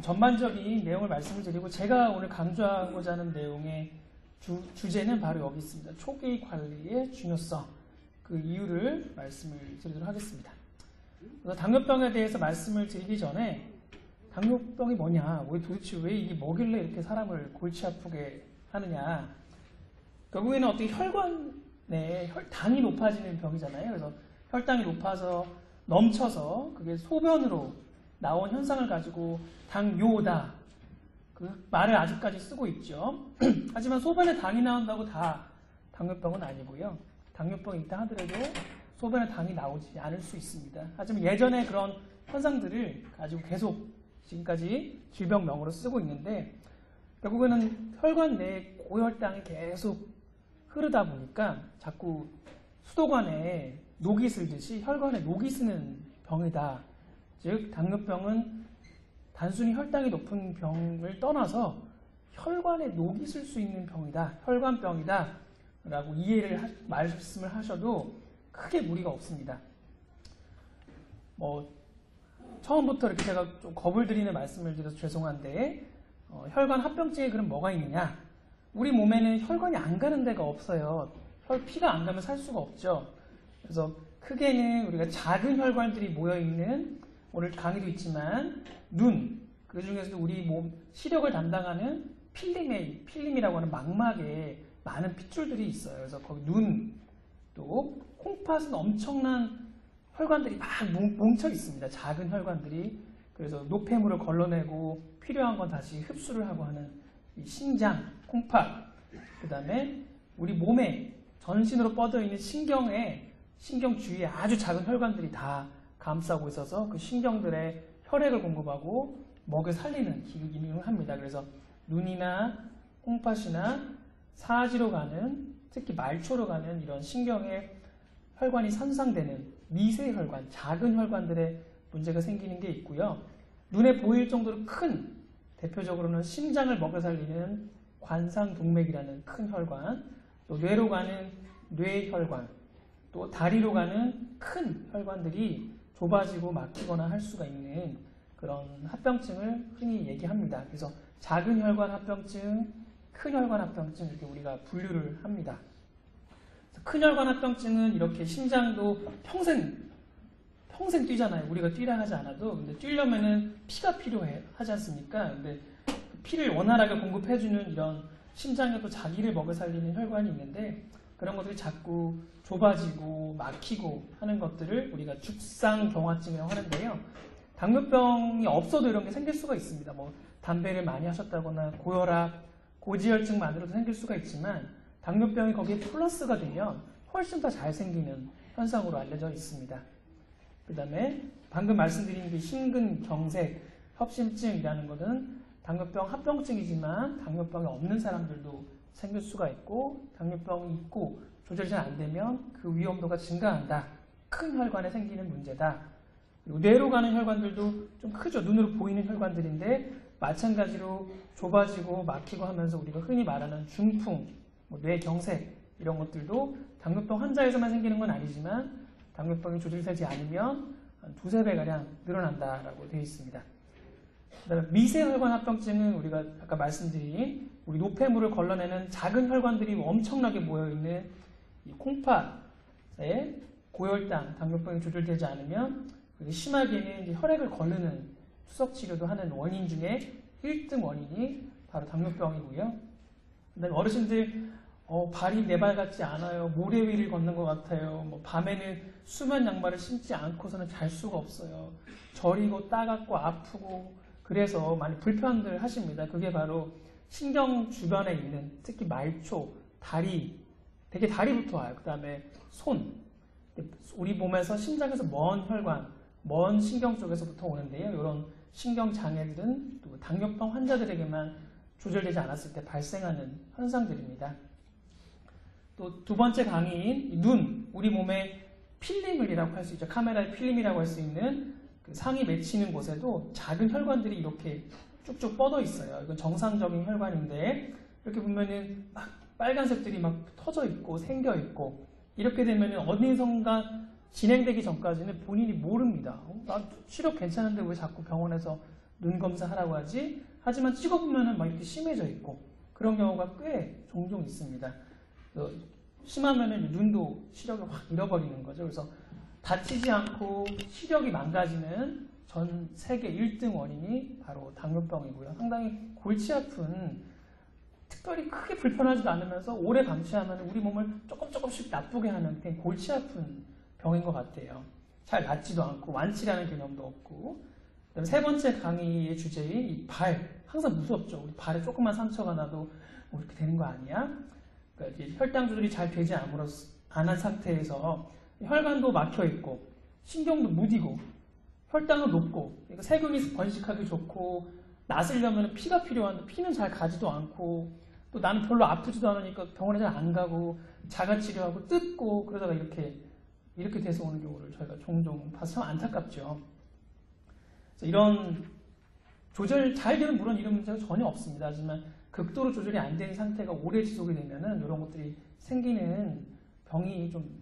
전반적인 내용을 말씀을 드리고 제가 오늘 강조하고자 하는 내용의 주제는 바로 여기 있습니다. 초기 관리의 중요성, 그 이유를 말씀을 드리도록 하겠습니다. 그래서 당뇨병에 대해서 말씀을 드리기 전에 당뇨병이 뭐냐, 도대체 왜 이게 뭐길래 이렇게 사람을 골치 아프게 하느냐. 결국에는 어떻게 혈관에 당이 높아지는 병이잖아요. 그래서 혈당이 높아서 넘쳐서 그게 소변으로 나온 현상을 가지고 당뇨다, 그 말을 아직까지 쓰고 있죠. 하지만 소변에 당이 나온다고 다 당뇨병은 아니고요. 당뇨병이 있다 하더라도 소변에 당이 나오지 않을 수 있습니다. 하지만 예전에 그런 현상들을 가지고 계속 지금까지 질병명으로 쓰고 있는데, 결국에는 혈관 내에 고혈당이 계속 흐르다 보니까 자꾸 수도관에 녹이 슬듯이 혈관에 녹이 스는 병이다. 즉 당뇨병은 단순히 혈당이 높은 병을 떠나서 혈관에 녹이 슬 수 있는 병이다, 혈관병이다 라고 말씀을 하셔도 크게 무리가 없습니다. 처음부터 이렇게 제가 좀 겁을 드리는 말씀을 드려서 죄송한데, 혈관 합병증에 그럼 뭐가 있느냐? 우리 몸에는 혈관이 안 가는 데가 없어요. 피가 안 가면 살 수가 없죠. 그래서 크게는 우리가 작은 혈관들이 모여있는, 오늘 강의도 있지만 눈, 그 중에서도 우리 몸 시력을 담당하는 필름이라고 하는 망막에 많은 핏줄들이 있어요. 그래서 거기 눈, 또 콩팥은 엄청난 혈관들이 막 뭉쳐 있습니다. 작은 혈관들이. 그래서 노폐물을 걸러내고 필요한 건 다시 흡수를 하고 하는 이 신장, 콩팥, 그 다음에 우리 몸에 전신으로 뻗어 있는 신경 주위에 아주 작은 혈관들이 다 감싸고 있어서 그 신경들의 혈액을 공급하고 먹여 살리는 기능을 합니다. 그래서 눈이나 콩팥이나 사지로 가는, 특히 말초로 가는 이런 신경의 혈관이 손상되는 미세혈관, 작은 혈관들의 문제가 생기는 게 있고요. 눈에 보일 정도로 큰, 대표적으로는 심장을 먹여 살리는 관상동맥이라는 큰 혈관, 또 뇌로 가는 뇌혈관, 또 다리로 가는 큰 혈관들이 좁아지고 막히거나 할 수가 있는 그런 합병증을 흔히 얘기합니다. 그래서 작은 혈관 합병증, 큰 혈관 합병증, 이렇게 우리가 분류를 합니다. 큰 혈관 합병증은 이렇게 심장도 평생 뛰잖아요. 우리가 뛰라 하지 않아도. 근데 뛰려면은 피가 필요하지 않습니까? 근데 피를 원활하게 공급해주는 이런 심장에도 자기를 먹여 살리는 혈관이 있는데, 그런 것들이 자꾸 좁아지고 막히고 하는 것들을 우리가 죽상경화증이라고 하는데요. 당뇨병이 없어도 이런 게 생길 수가 있습니다. 담배를 많이 하셨다거나 고혈압, 고지혈증만으로도 생길 수가 있지만, 당뇨병이 거기에 플러스가 되면 훨씬 더 잘 생기는 현상으로 알려져 있습니다. 그 다음에 방금 말씀드린 게 심근경색, 협심증이라는 것은 당뇨병 합병증이지만 당뇨병이 없는 사람들도 생길 수가 있고, 당뇨병이 있고 조절이 잘 안 되면 그 위험도가 증가한다. 큰 혈관에 생기는 문제다. 그리고 뇌로 가는 혈관들도 좀 크죠. 눈으로 보이는 혈관들인데 마찬가지로 좁아지고 막히고 하면서 우리가 흔히 말하는 중풍, 뇌경색 이런 것들도 당뇨병 환자에서만 생기는 건 아니지만 당뇨병이 조절되지 않으면 한 2~3배가량 늘어난다라고 되어 있습니다. 그다음에 미세혈관 합병증은 우리가 아까 말씀드린 우리 노폐물을 걸러내는 작은 혈관들이 엄청나게 모여있는 이 콩팥에 고혈당, 당뇨병이 조절되지 않으면 심하게는 이제 혈액을 거르는 투석 치료도 하는 원인 중에 1등 원인이 바로 당뇨병이고요. 그다음에 어르신들 발이 내 발 같지 않아요. 모래 위를 걷는 것 같아요. 밤에는 수면 양말을 신지 않고서는 잘 수가 없어요. 저리고 따갑고 아프고 그래서 많이 불편들 하십니다. 그게 바로 신경 주변에 있는, 특히 말초, 다리, 되게 다리부터 와요. 그 다음에 손, 우리 몸에서 심장에서 먼 혈관, 먼 신경 쪽에서부터 오는데요. 이런 신경 장애들은 또 당뇨병 환자들에게만 조절되지 않았을 때 발생하는 현상들입니다. 또 두 번째 강의인 눈, 우리 몸의 필름이라고 할 수 있죠. 카메라의 필름이라고 할 수 있는 그 상이 맺히는 곳에도 작은 혈관들이 이렇게 쭉쭉 뻗어 있어요. 이건 정상적인 혈관인데 이렇게 보면은 막 빨간색들이 막 터져 있고 생겨 있고, 이렇게 되면은 어디선가 진행되기 전까지는 본인이 모릅니다. 나 시력 괜찮은데 왜 자꾸 병원에서 눈 검사하라고 하지. 하지만 찍어보면은 막 이렇게 심해져 있고 그런 경우가 꽤 종종 있습니다. 심하면은 눈도 시력을 확 잃어버리는 거죠. 그래서 다치지 않고 시력이 망가지는 전 세계 1등 원인이 바로 당뇨병이고요. 상당히 골치 아픈, 특별히 크게 불편하지도 않으면서 오래 방치하면 우리 몸을 조금씩 나쁘게 하는 그냥 골치 아픈 병인 것 같아요. 잘 낫지도 않고 완치라는 개념도 없고. 그다음에 세 번째 강의의 주제인 이 발, 항상 무섭죠. 우리 발에 조그만 상처가 나도 뭐 이렇게 되는 거 아니야? 그러니까 이제 혈당 조절이 잘 되지 않은 상태에서 혈관도 막혀 있고 신경도 무디고 혈당은 높고 그러니까 세균이 번식하기 좋고 낫으려면 피가 필요한데 피는 잘 가지도 않고 또 나는 별로 아프지도 않으니까 병원에 잘 안 가고 자가치료하고 뜯고 그러다가 이렇게 돼서 오는 경우를 저희가 종종 봐서 참 안타깝죠. 그래서 이런 조절 잘 되는 물론 이런 문제가 전혀 없습니다. 하지만 극도로 조절이 안 되는 상태가 오래 지속이 되면은 이런 것들이 생기는 병이 좀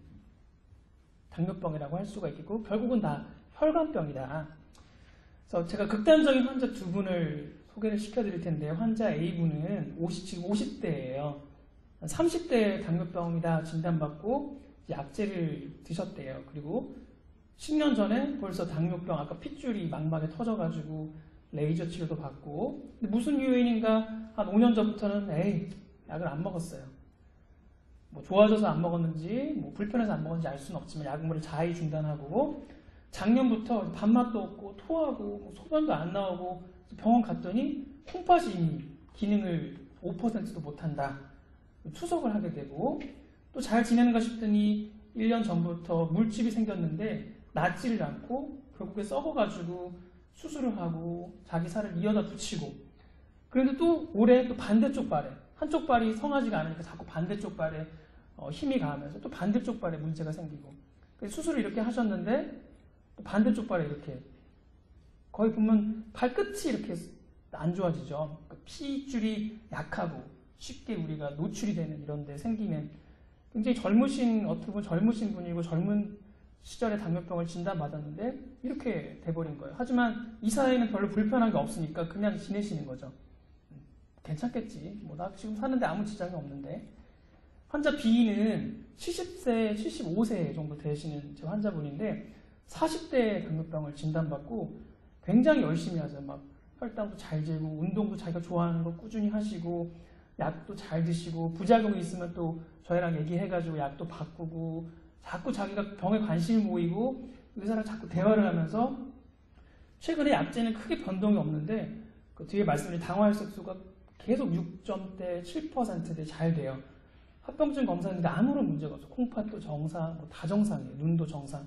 당뇨병이라고 할 수가 있겠고 결국은 다 혈관병이다. 그래서 제가 극단적인 환자 두 분을 소개를 시켜드릴 텐데 환자 A분은 지금 50대예요. 30대 당뇨병이다 진단받고 약제를 드셨대요. 그리고 10년 전에 벌써 당뇨병 아까 핏줄이 망막에 터져가지고 레이저 치료도 받고 근데 무슨 요인인가 한 5년 전부터는 약을 안 먹었어요. 뭐 좋아져서 안 먹었는지 뭐 불편해서 안 먹었는지 알 수는 없지만 약물을 자의 중단하고 작년부터 밥맛도 없고 토하고 뭐 소변도 안 나오고 병원 갔더니 콩팥이 이미 기능을 5%도 못한다. 투석을 하게 되고 또 잘 지내는가 싶더니 1년 전부터 물집이 생겼는데 낫지를 않고 결국에 썩어가지고 수술을 하고 자기 살을 이어다 붙이고 그런데 또 올해 또 반대쪽 발에 한쪽 발이 성하지가 않으니까 자꾸 반대쪽 발에 힘이 가하면서 또 반대쪽 발에 문제가 생기고 수술을 이렇게 하셨는데 또 반대쪽 발에 이렇게 거의 보면 발끝이 이렇게 안 좋아지죠. 피줄이 약하고 쉽게 우리가 노출이 되는 이런 데 생기는 굉장히 어떻게 보면 젊으신 분이고 젊은 시절에 당뇨병을 진단받았는데 이렇게 돼버린 거예요. 하지만 이 사회에는 별로 불편한 게 없으니까 그냥 지내시는 거죠. 괜찮겠지. 뭐 나 지금 사는데 아무 지장이 없는데. 환자 B는 70세, 75세 정도 되시는 제 환자분인데 40대 당뇨병을 진단받고 굉장히 열심히 하세요. 막 혈당도 잘 재고 운동도 자기가 좋아하는 거 꾸준히 하시고 약도 잘 드시고 부작용이 있으면 또 저희랑 얘기해가지고 약도 바꾸고 자꾸 자기가 병에 관심이 모이고 의사랑 자꾸 대화를 하면서 최근에 약제는 크게 변동이 없는데 그 뒤에 말씀드린 당화혈색소가 계속 6점대, 7%대 잘 돼요. 합병증 검사했는데 아무런 문제가 없어. 콩팥도 정상, 뭐 다 정상이에요. 눈도 정상.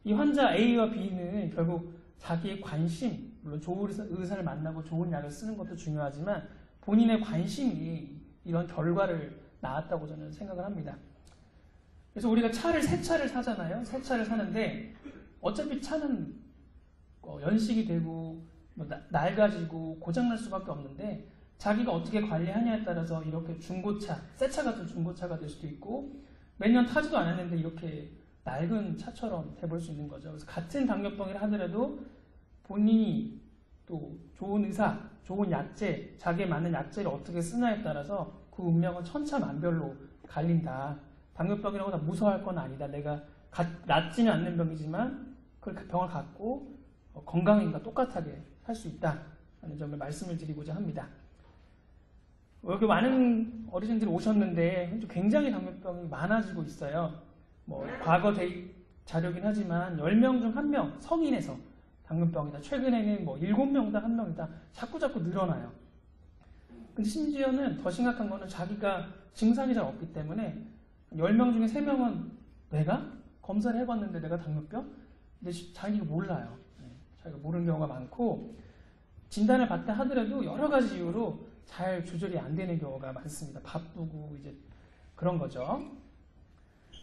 이 환자 A와 B는 결국 자기의 관심, 물론 좋은 의사를 만나고 좋은 약을 쓰는 것도 중요하지만 본인의 관심이 이런 결과를 낳았다고 저는 생각을 합니다. 그래서 우리가 새 차를 사잖아요. 새 차를 사는데 어차피 차는 연식이 되고 낡아지고 고장날 수밖에 없는데 자기가 어떻게 관리하냐에 따라서 이렇게 중고차, 새 차 같은 중고차가 될 수도 있고 몇 년 타지도 않았는데 이렇게 낡은 차처럼 돼볼 수 있는 거죠. 그래서 같은 당뇨병이라 하더라도 본인이 또 좋은 의사, 좋은 약제, 자기에 맞는 약제를 어떻게 쓰냐에 따라서 그 운명은 천차만별로 갈린다. 당뇨병이라고 다 무서워할 건 아니다. 내가 낫지는 않는 병이지만 그 병을 갖고 건강인과 똑같하게 살 수 있다. 라는 점을 말씀을 드리고자 합니다. 여기 많은 어르신들이 오셨는데 굉장히 당뇨병이 많아지고 있어요. 뭐 과거 자료긴 하지만 10명 중 1명 성인에서 당뇨병이다. 최근에는 뭐 7명당 1명이다. 자꾸 늘어나요. 근데 심지어는 더 심각한 거는 자기가 증상이 잘 없기 때문에 10명 중에 3명은 내가 검사를 해봤는데 내가 당뇨병? 근데 자기가 몰라요. 자기가 모르는 경우가 많고 진단을 받다 하더라도 여러 가지 이유로 잘 조절이 안 되는 경우가 많습니다. 바쁘고 이제 그런 거죠.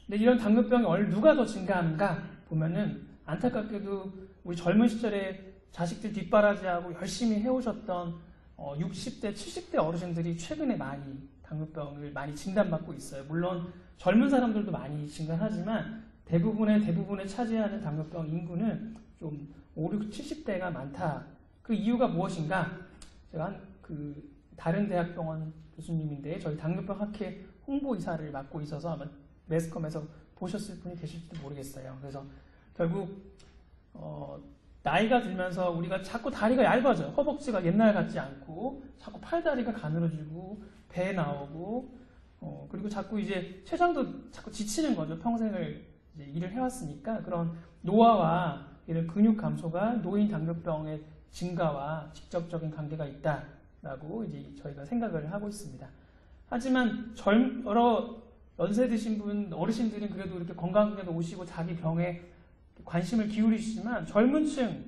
근데 이런 당뇨병이 누가 더 증가하는가 보면은 안타깝게도 우리 젊은 시절에 자식들 뒷바라지하고 열심히 해오셨던 60대, 70대 어르신들이 최근에 당뇨병을 많이 진단받고 있어요. 물론 젊은 사람들도 많이 증가하지만 대부분의 차지하는 당뇨병 인구는 좀 5, 6, 70대가 많다 그 이유가 무엇인가? 제가 다른 대학병원 교수님인데 저희 당뇨병 학회 홍보이사를 맡고 있어서 아마 매스컴에서 보셨을 분이 계실지도 모르겠어요. 그래서 결국 나이가 들면서 우리가 자꾸 다리가 얇아져요. 허벅지가 옛날 같지 않고 자꾸 팔다리가 가늘어지고 배 나오고 그리고 자꾸 이제 췌장도 자꾸 지치는 거죠. 평생을 이제 일을 해왔으니까 그런 노화와 이런 근육 감소가 노인 당뇨병의 증가와 직접적인 관계가 있다라고 이제 저희가 생각을 하고 있습니다. 하지만 여러 연세 드신 분, 어르신들은 그래도 이렇게 건강하게도 오시고 자기 병에 관심을 기울이시지만 젊은 층,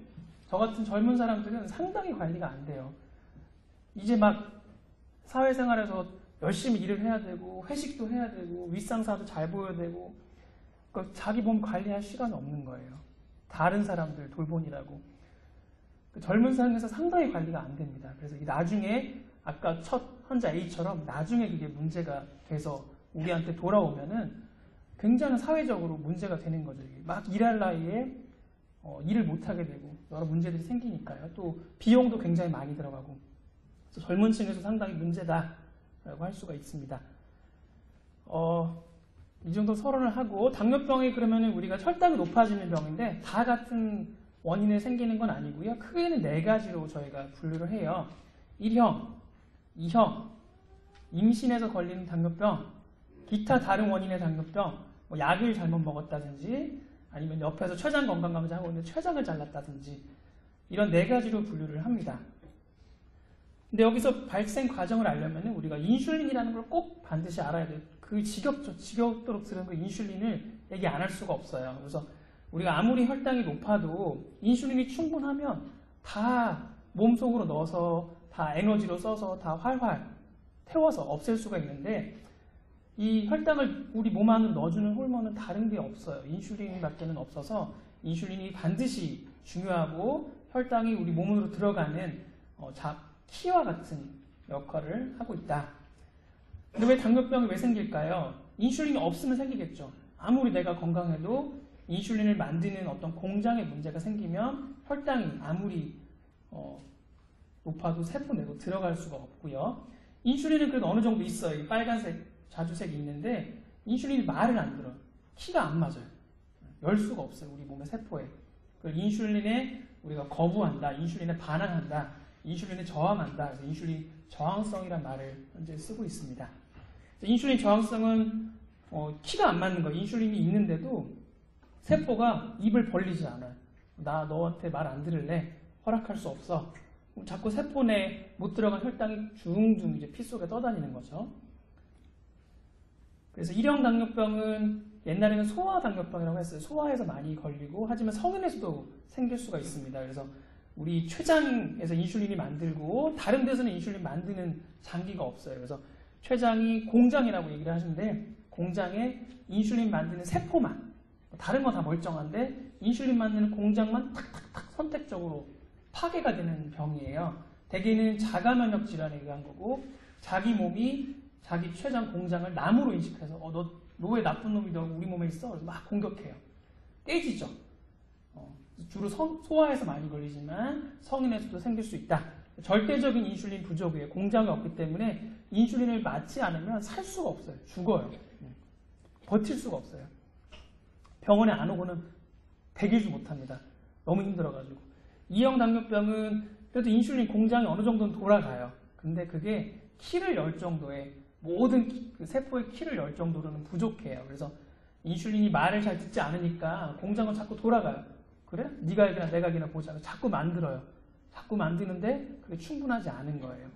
저 같은 젊은 사람들은 상당히 관리가 안 돼요. 이제 막 사회생활에서 열심히 일을 해야 되고 회식도 해야 되고 윗상사도 잘 보여야 되고 그러니까 자기 몸 관리할 시간이 없는 거예요. 다른 사람들 돌보느라고. 젊은 상에서 상당히 관리가 안 됩니다. 그래서 나중에 아까 첫 환자 A처럼 나중에 그게 문제가 돼서 우리한테 돌아오면은 굉장히 사회적으로 문제가 되는 거죠. 막 일할 나이에 일을 못하게 되고 여러 문제들이 생기니까요. 또 비용도 굉장히 많이 들어가고 그래서 젊은 층에서 상당히 문제다라고 할 수가 있습니다. 이 정도 서론을 하고 당뇨병이 그러면은 우리가 혈당이 높아지는 병인데 다 같은 원인에 생기는 건 아니고요. 크게는 4가지로 저희가 분류를 해요. 1형, 2형, 임신해서 걸리는 당뇨병, 기타 다른 원인의 당뇨병, 뭐 약을 잘못 먹었다든지 아니면 옆에서 췌장 건강검진하고 있는데 췌장을 잘랐다든지 이런 4가지로 분류를 합니다. 근데 여기서 발생 과정을 알려면 우리가 인슐린이라는 걸 꼭 반드시 알아야 돼요. 그 지겹도록 들은 그 인슐린을 얘기 안 할 수가 없어요. 그래서 우리가 아무리 혈당이 높아도 인슐린이 충분하면 다 몸속으로 넣어서 다 에너지로 써서 다 활활 태워서 없앨 수가 있는데 이 혈당을 우리 몸 안으로 넣어주는 호르몬은 다른 게 없어요. 인슐린밖에는 없어서 인슐린이 반드시 중요하고 혈당이 우리 몸으로 들어가는 키와 같은 역할을 하고 있다. 근데 왜 당뇨병이 왜 생길까요? 인슐린이 없으면 생기겠죠. 아무리 내가 건강해도 인슐린을 만드는 어떤 공장에 문제가 생기면 혈당이 아무리 높아도 세포 내고 들어갈 수가 없고요. 인슐린은 그래도 어느 정도 있어요. 이 빨간색 자주색이 있는데 인슐린이 말을 안 들어요. 키가 안 맞아요. 열 수가 없어요. 우리 몸의 세포에. 인슐린에 우리가 거부한다. 인슐린에 반항한다. 인슐린에 저항한다. 그래서 인슐린 저항성이란 말을 현재 쓰고 있습니다. 인슐린 저항성은 키가 안 맞는 거예요. 인슐린이 있는데도 세포가 입을 벌리지 않아요. 나 너한테 말 안 들을래. 허락할 수 없어. 자꾸 세포 내에 못 들어간 혈당이 둥둥 이제 피 속에 떠다니는 거죠. 그래서 1형 당뇨병은 옛날에는 소아당뇨병이라고 했어요. 소아에서 많이 걸리고 하지만 성인에서도 생길 수가 있습니다. 그래서 우리 췌장에서 인슐린이 만들고 다른 데서는 인슐린 만드는 장기가 없어요. 그래서 췌장이 공장이라고 얘기를 하시는데 공장에 인슐린 만드는 세포만 다른 건 다 멀쩡한데 인슐린 만드는 공장만 탁탁탁 선택적으로 파괴가 되는 병이에요. 대개는 자가면역 질환에 의한 거고 자기 몸이 자기 췌장 공장을 나무로 인식해서 너 왜 나쁜 놈이 우리 몸에 있어? 그래서 막 공격해요. 깨지죠. 주로 소아에서 많이 걸리지만 성인에서도 생길 수 있다. 절대적인 인슐린 부족이에요. 공장이 없기 때문에 인슐린을 맞지 않으면 살 수가 없어요. 죽어요. 버틸 수가 없어요. 병원에 안 오고는 100일도 못합니다. 너무 힘들어가지고. 2형 당뇨병은 그래도 인슐린 공장이 어느 정도는 돌아가요. 근데 그게 키를 열 정도의 모든 그 세포의 키를 열 정도로는 부족해요. 그래서 인슐린이 말을 잘 듣지 않으니까 공장은 자꾸 돌아가요. 그래? 네가 얘기나 내가 얘기나 보자. 자꾸 만들어요. 자꾸 만드는데 그게 충분하지 않은 거예요.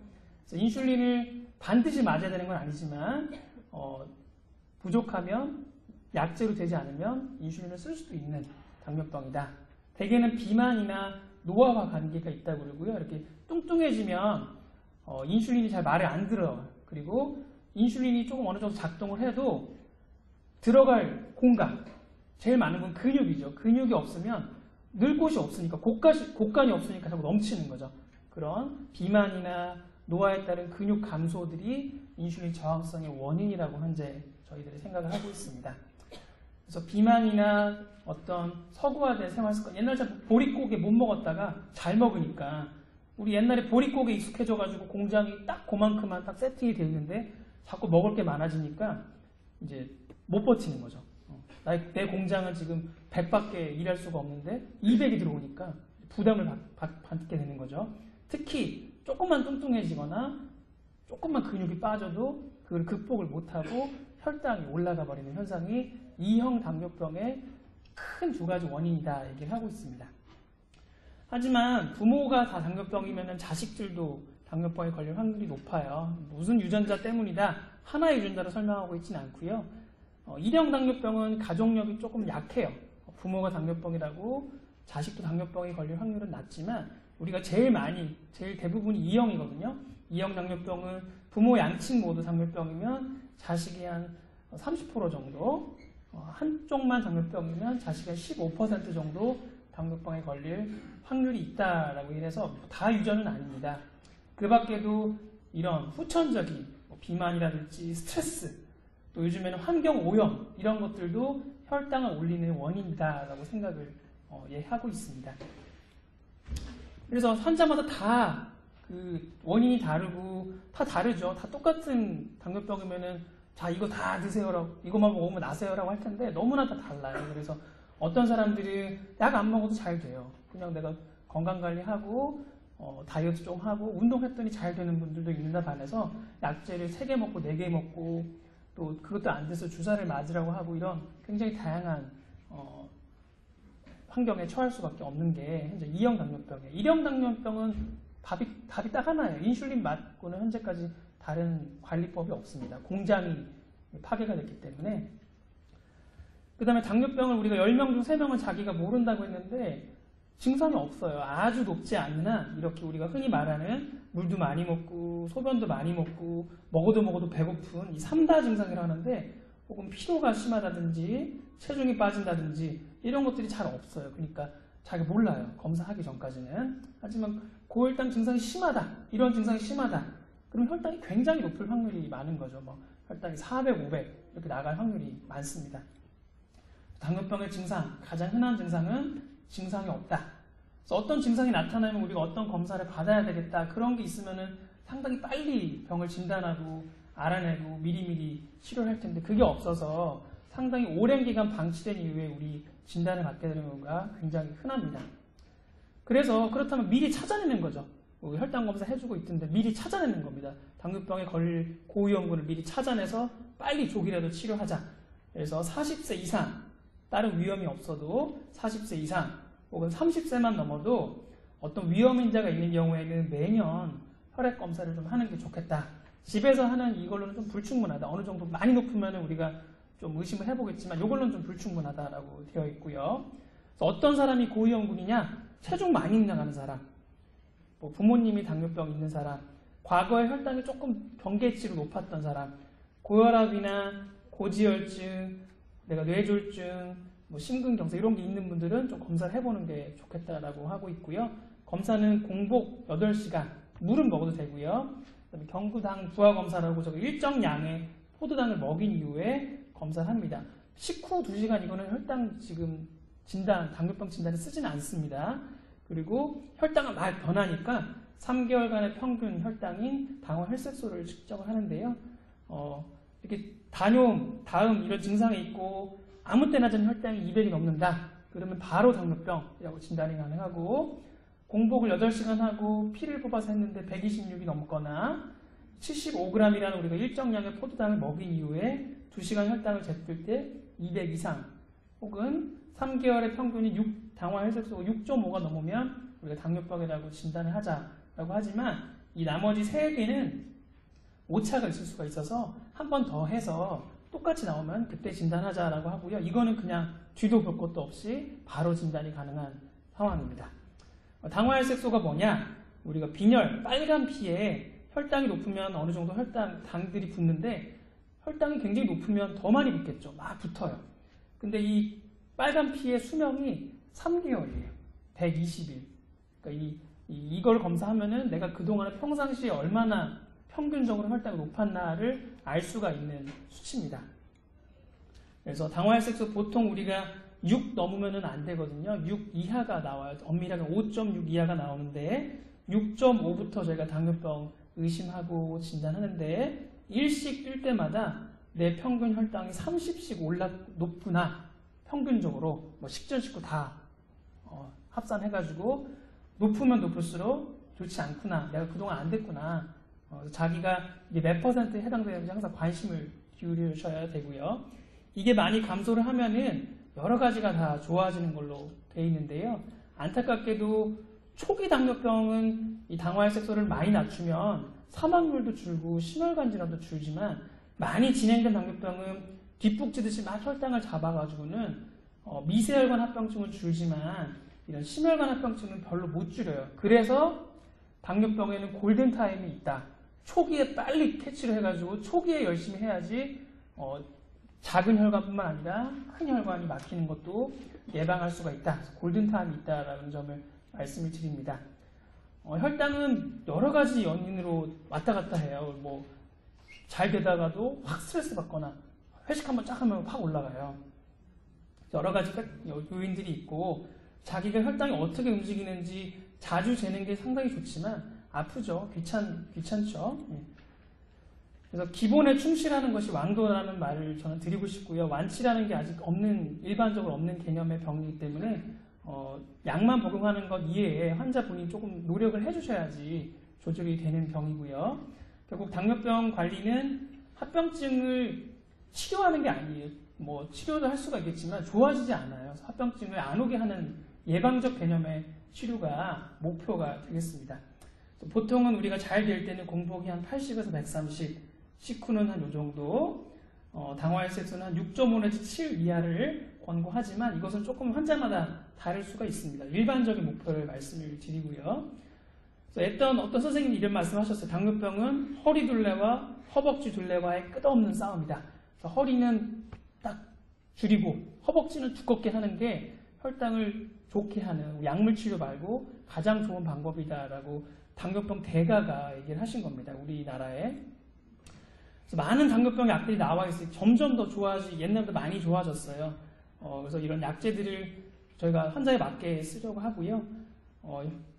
그래서 인슐린을 반드시 맞아야 되는 건 아니지만 부족하면 약제로 되지 않으면 인슐린을 쓸 수도 있는 당뇨병이다. 대개는 비만이나 노화와 관계가 있다고 그러고요. 이렇게 뚱뚱해지면 인슐린이 잘 말을 안 들어요. 그리고 인슐린이 조금 어느 정도 작동을 해도 들어갈 공간, 제일 많은 건 근육이죠. 근육이 없으면 늘 곳이 없으니까 곡간이 없으니까 자꾸 넘치는 거죠. 그런 비만이나 노화에 따른 근육 감소들이 인슐린 저항성의 원인이라고 현재 저희들이 생각을 하고 있습니다. 그래서 비만이나 어떤 서구화된 생활습관, 옛날에 보릿고개 못 먹었다가 잘 먹으니까 우리 옛날에 보릿고기에 익숙해져가지고 공장이 딱 그만큼만 딱 세팅이 되어 있는데 자꾸 먹을 게 많아지니까 이제 못 버티는 거죠. 내 공장은 지금 100밖에 일할 수가 없는데 200이 들어오니까 부담을 받게 되는 거죠. 특히 조금만 뚱뚱해지거나 조금만 근육이 빠져도 그걸 극복을 못하고 혈당이 올라가 버리는 현상이 2형 당뇨병의 큰 두 가지 원인이다 얘기를 하고 있습니다. 하지만 부모가 다 당뇨병이면 자식들도 당뇨병에 걸릴 확률이 높아요. 무슨 유전자 때문이다 하나의 유전자로 설명하고 있지는 않고요. 1형 당뇨병은 가족력이 조금 약해요. 부모가 당뇨병이라고 자식도 당뇨병에 걸릴 확률은 낮지만 우리가 제일 대부분이 2형이거든요. 2형 당뇨병은 부모 양측 모두 당뇨병이면 자식이 한 30% 정도, 한쪽만 당뇨병이면 자식이 한 15% 정도 당뇨병에 걸릴 확률이 있다라고 해서 다 유전은 아닙니다. 그 밖에도 이런 후천적인 비만이라든지 스트레스, 또 요즘에는 환경 오염 이런 것들도 혈당을 올리는 원인이다라고 생각을 하고 있습니다. 그래서 환자마다 다 그 원인이 다르고 다 다르죠. 다 똑같은 당뇨병이면은 자 이거 다 드세요라고 이것만 먹으면 나세요라고 할 텐데 너무나 다 달라요. 그래서 어떤 사람들은 약 안 먹어도 잘 돼요. 그냥 내가 건강관리하고 다이어트 좀 하고 운동했더니 잘 되는 분들도 있는데 반해서 약제를 3개 먹고 4개 먹고 또 그것도 안 돼서 주사를 맞으라고 하고 이런 굉장히 다양한 환경에 처할 수밖에 없는 게 현재 2형 당뇨병이에요. 1형 당뇨병은 답이 딱 하나예요. 인슐린 맞고는 현재까지 다른 관리법이 없습니다. 공장이 파괴가 됐기 때문에. 그 다음에 당뇨병을 우리가 10명 중 3명은 자기가 모른다고 했는데 증상이 없어요. 아주 높지 않은 한 이렇게 우리가 흔히 말하는 물도 많이 먹고 소변도 많이 먹고 먹어도 배고픈 이 3다 증상이라고 하는데 혹은 피로가 심하다든지 체중이 빠진다든지 이런 것들이 잘 없어요. 그러니까 자기가 몰라요. 검사하기 전까지는. 하지만 고혈당 증상이 심하다. 이런 증상이 심하다. 그럼 혈당이 굉장히 높을 확률이 많은 거죠. 혈당이 400, 500 이렇게 나갈 확률이 많습니다. 당뇨병의 증상, 가장 흔한 증상은 증상이 없다. 그래서 어떤 증상이 나타나면 우리가 어떤 검사를 받아야 되겠다. 그런 게 있으면은 상당히 빨리 병을 진단하고 알아내고 미리미리 치료를 할 텐데 그게 없어서 상당히 오랜 기간 방치된 이후에 우리 진단을 받게 되는 경우가 굉장히 흔합니다. 그래서 그렇다면 미리 찾아내는 거죠. 혈당 검사 해주고 있던데 미리 찾아내는 겁니다. 당뇨병에 걸릴 고위험군을 미리 찾아내서 빨리 조기라도 치료하자. 그래서 40세 이상 다른 위험이 없어도 40세 이상 혹은 30세만 넘어도 어떤 위험인자가 있는 경우에는 매년 혈액 검사를 좀 하는 게 좋겠다. 집에서 하는 이걸로는 좀 불충분하다. 어느 정도 많이 높으면 우리가 좀 의심을 해보겠지만 이걸로는 좀 불충분하다라고 되어 있고요. 그래서 어떤 사람이 고위험군이냐? 체중 많이 나가는 사람, 부모님이 당뇨병 있는 사람, 과거에 혈당이 조금 경계치로 높았던 사람, 고혈압이나 고지혈증, 내가 뇌졸중, 심근경색 이런 게 있는 분들은 좀 검사를 해보는 게 좋겠다라고 하고 있고요. 검사는 공복 8시간, 물은 먹어도 되고요. 그다음에 경구당 부하검사라고 저거 일정량의 포도당을 먹인 이후에 검사를 합니다. 식후 2시간 이거는 혈당 지금 당뇨병 진단에 쓰지는 않습니다. 그리고 혈당은 막 변하니까 3개월간의 평균 혈당인 당화 혈색소를 측정을 하는데요. 이렇게 다뇨, 다음 이런 증상이 있고 아무 때나 전 혈당이 200이 넘는다. 그러면 바로 당뇨병이라고 진단이 가능하고 공복을 8시간 하고 피를 뽑아서 했는데 126이 넘거나 75g이라는 우리가 일정량의 포도당을 먹인 이후에 2시간 혈당을 쟀을 때 200 이상 혹은 3개월의 평균이 당화 혈색소가 6.5가 넘으면 우리가 당뇨병이라고 진단을 하자라고 하지만 이 나머지 3개는 오차가 있을 수가 있어서 한 번 더 해서 똑같이 나오면 그때 진단하자라고 하고요. 이거는 그냥 뒤도 볼 것도 없이 바로 진단이 가능한 상황입니다. 당화혈색소가 뭐냐? 우리가 빈혈, 빨간 피에 혈당이 높으면 어느 정도 당들이 붙는데 혈당이 굉장히 높으면 더 많이 붙겠죠. 막 붙어요. 근데 이 빨간 피의 수명이 3개월이에요. 120일. 그러니까 이걸 검사하면은 내가 그동안에 평상시에 얼마나 평균적으로 혈당이 높았나를 알 수가 있는 수치입니다. 그래서 당화혈색소 보통 우리가 6 넘으면은 안 되거든요. 6 이하가 나와요. 엄밀하게 5.6 이하가 나오는데 6.5부터 저희가 당뇨병 의심하고 진단하는데 일씩 뛸 때마다 내 평균 혈당이 30씩 높구나. 평균적으로 뭐 식전 식후 다 합산해가지고 높으면 높을수록 좋지 않구나. 내가 그동안 안 됐구나. 자기가 이게 몇 퍼센트에 해당되는지 항상 관심을 기울이셔야 되고요. 이게 많이 감소를 하면은 여러 가지가 다 좋아지는 걸로 돼 있는데요. 안타깝게도 초기 당뇨병은 이 당화혈색소를 많이 낮추면 사망률도 줄고 심혈관 질환도 줄지만 많이 진행된 당뇨병은 뒷북치듯이 막 혈당을 잡아가지고는 미세혈관 합병증은 줄지만 이런 심혈관 합병증은 별로 못 줄여요. 그래서 당뇨병에는 골든타임이 있다. 초기에 빨리 캐치를 해가지고 초기에 열심히 해야지 작은 혈관뿐만 아니라 큰 혈관이 막히는 것도 예방할 수가 있다. 골든타임이 있다라는 점을 말씀을 드립니다. 혈당은 여러 가지 요인으로 왔다 갔다 해요. 뭐 잘 되다가도 확 스트레스 받거나 회식 한번 쫙 하면 확 올라가요. 여러 가지 요인들이 있고 자기가 혈당이 어떻게 움직이는지 자주 재는 게 상당히 좋지만 아프죠. 귀찮죠. 그래서 기본에 충실하는 것이 왕도라는 말을 저는 드리고 싶고요. 완치라는 게 아직 일반적으로 없는 개념의 병이기 때문에 약만 복용하는 것 이외에 환자분이 조금 노력을 해주셔야지 조절이 되는 병이고요. 결국 당뇨병 관리는 합병증을 치료하는 게 아니에요. 뭐 치료도 할 수가 있겠지만 좋아지지 않아요. 합병증을 안 오게 하는 예방적 개념의 치료가 목표가 되겠습니다. 보통은 우리가 잘 될 때는 공복이 한 80에서 130, 식후는 한 요 정도, 당화혈색소는 한 6.5 내지 7 이하를 권고하지만 이것은 조금 환자마다 다를 수가 있습니다. 일반적인 목표를 말씀을 드리고요. 어떤 선생님이 이런 말씀하셨어요. 당뇨병은 허리둘레와 허벅지 둘레와의 끝없는 싸움이다. 그래서 허리는 딱 줄이고 허벅지는 두껍게 하는 게 혈당을 좋게 하는 약물 치료 말고 가장 좋은 방법이다라고 당뇨병 대가가 얘기를 하신 겁니다. 우리나라에. 그래서 많은 당뇨병 약들이 나와 있어요. 점점 더 옛날보다 많이 좋아졌어요. 그래서 이런 약제들을 저희가 환자에 맞게 쓰려고 하고요.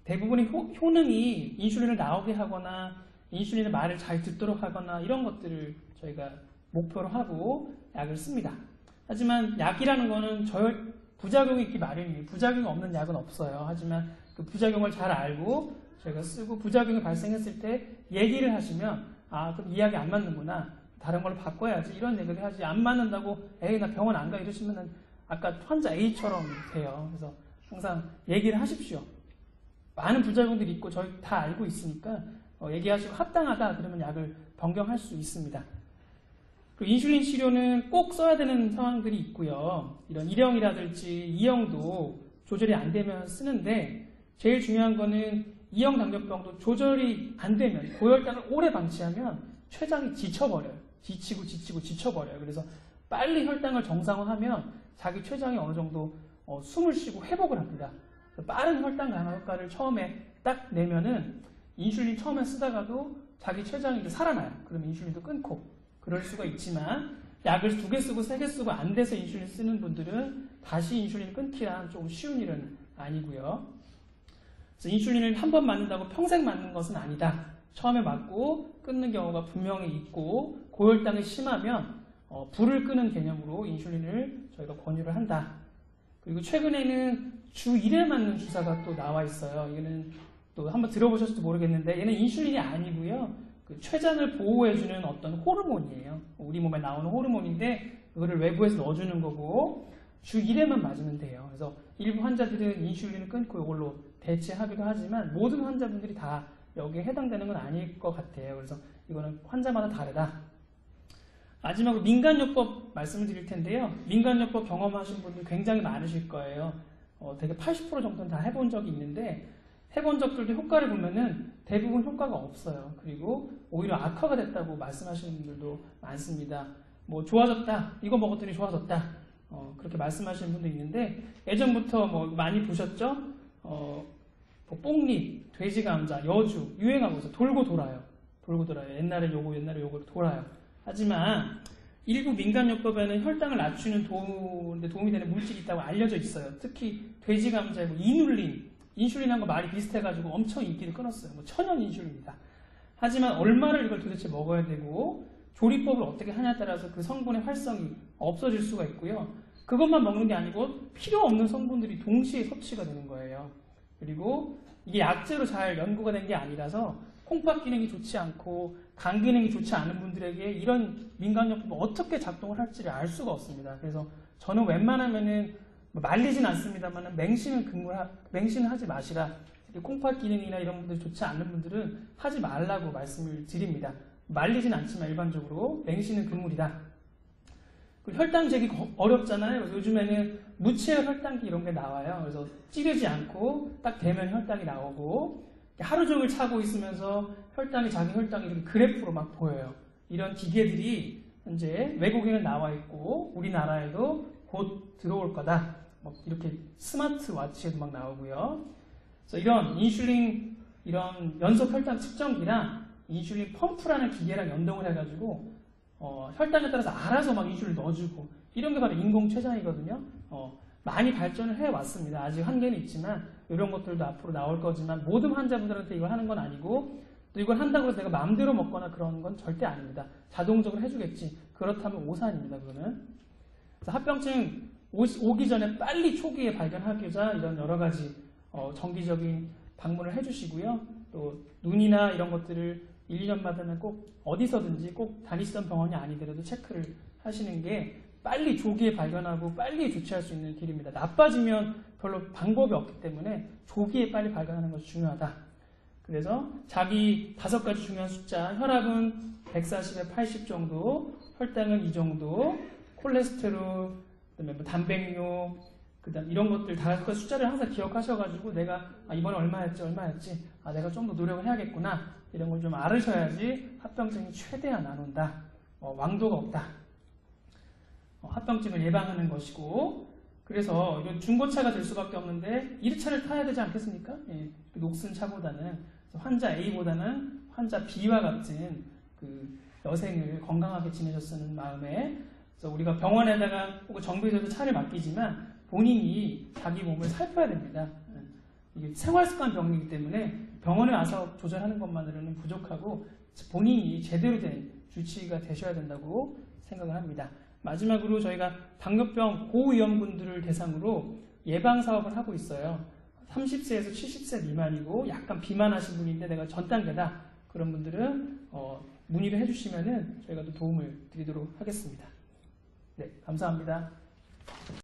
대부분의 효능이 인슐린을 나오게 하거나 인슐린의 말을 잘 듣도록 하거나 이런 것들을 저희가 목표로 하고 약을 씁니다. 하지만 약이라는 거는 부작용이 있기 마련이에요. 부작용이 없는 약은 없어요. 하지만 그 부작용을 잘 알고 저희가 쓰고 부작용이 발생했을 때 얘기를 하시면 그럼 이 약이 안 맞는구나. 다른 걸로 바꿔야지. 이런 얘기를 하지. 안 맞는다고 에이 나 병원 안 가 이러시면 아까 환자 A처럼 돼요. 그래서 항상 얘기를 하십시오. 많은 부작용들이 있고 저희 다 알고 있으니까 얘기하시고 합당하다 그러면 약을 변경할 수 있습니다. 그리고 인슐린 치료는 꼭 써야 되는 상황들이 있고요. 이런 1형이라든지 2형도 조절이 안 되면 쓰는데 제일 중요한 거는 2형 당뇨병도 조절이 안 되면 고혈당을 오래 방치하면 췌장이 지쳐버려요. 지쳐버려요. 그래서 빨리 혈당을 정상화하면 자기 췌장이 어느 정도 숨을 쉬고 회복을 합니다. 빠른 혈당 강화 효과를 처음에 딱 내면은 인슐린 처음에 쓰다가도 자기 췌장이 이제 살아나요. 그러면 인슐린도 끊고 그럴 수가 있지만 약을 2개 쓰고 3개 쓰고 안 돼서 인슐린 쓰는 분들은 다시 인슐린 끊기란 조금 쉬운 일은 아니고요. 그래서 인슐린을 한 번 맞는다고 평생 맞는 것은 아니다. 처음에 맞고 끊는 경우가 분명히 있고 고혈당이 심하면 불을 끄는 개념으로 인슐린을 저희가 권유를 한다. 그리고 최근에는 주 1회 맞는 주사가 또 나와 있어요. 이거는 또 한번 들어보셨을지 모르겠는데 얘는 인슐린이 아니고요. 그 췌장을 보호해주는 어떤 호르몬이에요. 우리 몸에 나오는 호르몬인데 그거를 외부에서 넣어주는 거고 주 1회만 맞으면 돼요. 그래서 일부 환자들은 인슐린을 끊고 이걸로 대체하기도 하지만 모든 환자분들이 다 여기에 해당되는 건 아닐 것 같아요. 그래서 이거는 환자마다 다르다. 마지막으로 민간요법 말씀을 드릴 텐데요. 민간요법 경험하신 분들 굉장히 많으실 거예요. 되게 80% 정도는 다 해본 적이 있는데 해본 적들도 효과를 보면은 대부분 효과가 없어요. 그리고 오히려 악화가 됐다고 말씀하시는 분들도 많습니다. 뭐 좋아졌다, 이거 먹었더니 좋아졌다, 그렇게 말씀하시는 분도 있는데 예전부터 뭐 많이 보셨죠? 뭐 뽕잎, 돼지감자, 여주 유행하고 있어요. 돌고 돌아요. 옛날에 요거 돌아요. 하지만 일부 민간요법에는 혈당을 낮추는 도움이 되는 물질이 있다고 알려져 있어요. 특히 돼지감자에 뭐 이눌린 인슐린하고 말이 비슷해가지고 엄청 인기를 끌었어요. 뭐 천연 인슐린이다. 하지만 얼마를 이걸 도대체 먹어야 되고 조리법을 어떻게 하냐에 따라서 그 성분의 활성이 없어질 수가 있고요. 그것만 먹는 게 아니고 필요 없는 성분들이 동시에 섭취가 되는 거예요. 그리고 이게 약제로 잘 연구가 된 게 아니라서 콩팥 기능이 좋지 않고 간 기능이 좋지 않은 분들에게 이런 민간요법이 어떻게 작동을 할지를 알 수가 없습니다. 그래서 저는 웬만하면은 말리진 않습니다만 맹신은 하지 마시라. 콩팥 기능이나 이런 분들이 좋지 않은 분들은 하지 말라고 말씀을 드립니다. 말리진 않지만 일반적으로 맹신은 금물이다. 혈당 재기 어렵잖아요. 그래서 요즘에는 무체열 혈당기 이런 게 나와요. 그래서 찌르지 않고 딱 대면 혈당이 나오고 하루 종일 차고 있으면서 자기 혈당이 이렇게 그래프로 막 보여요. 이런 기계들이 현재 외국에는 나와 있고 우리나라에도 곧 들어올 거다. 이렇게 스마트워치에도 막 나오고요. 그래서 이런 인슐린, 이런 연속 혈당 측정기랑 인슐린 펌프라는 기계랑 연동을 해가지고 혈당에 따라서 알아서 막 인슐린 넣어주고 이런 게 바로 인공췌장이거든요. 많이 발전을 해왔습니다. 아직 한계는 있지만 이런 것들도 앞으로 나올 거지만 모든 환자분들한테 이걸 하는 건 아니고 또 이걸 한다고 해서 내가 마음대로 먹거나 그런 건 절대 아닙니다. 자동적으로 해주겠지. 그렇다면 오산입니다. 그거는. 그래서 합병증 오기 전에 빨리 초기에 발견하고자 이런 여러 가지 정기적인 방문을 해주시고요. 또 눈이나 이런 것들을 1, 2년마다는 꼭 어디서든지 꼭 다니시던 병원이 아니더라도 체크를 하시는 게 빨리 조기에 발견하고 빨리 조치할 수 있는 길입니다. 나빠지면 별로 방법이 없기 때문에 조기에 빨리 발견하는 것이 중요하다. 그래서 자기 5가지 중요한 숫자, 혈압은 140에 80 정도, 혈당은 이 정도, 콜레스테롤, 그다음에 뭐 단백뇨, 그다음 이런 것들 5가지 숫자를 항상 기억하셔가지고 내가 이번에 얼마였지? 내가 좀 더 노력을 해야겠구나. 이런 걸 좀 알으셔야지 합병증이 최대한 안 온다. 왕도가 없다. 합병증을 예방하는 것이고, 그래서 이런 중고차가 될 수밖에 없는데 1차를 타야 되지 않겠습니까? 예, 녹슨 차보다는 환자 A보다는 환자 B와 같은 그 여생을 건강하게 지내셨으는 마음에, 그래서 우리가 병원에다가 혹은 정비소에서 차를 맡기지만 본인이 자기 몸을 살펴야 됩니다. 이게 생활습관 병이기 때문에 병원에 와서 조절하는 것만으로는 부족하고 본인이 제대로 된 주치의가 되셔야 된다고 생각을 합니다. 마지막으로 저희가 당뇨병 고위험군들을 대상으로 예방사업을 하고 있어요. 30세에서 70세 미만이고 약간 비만하신 분인데 내가 전 단계다. 그런 분들은 문의를 해주시면 저희가 또 도움을 드리도록 하겠습니다. 네, 감사합니다.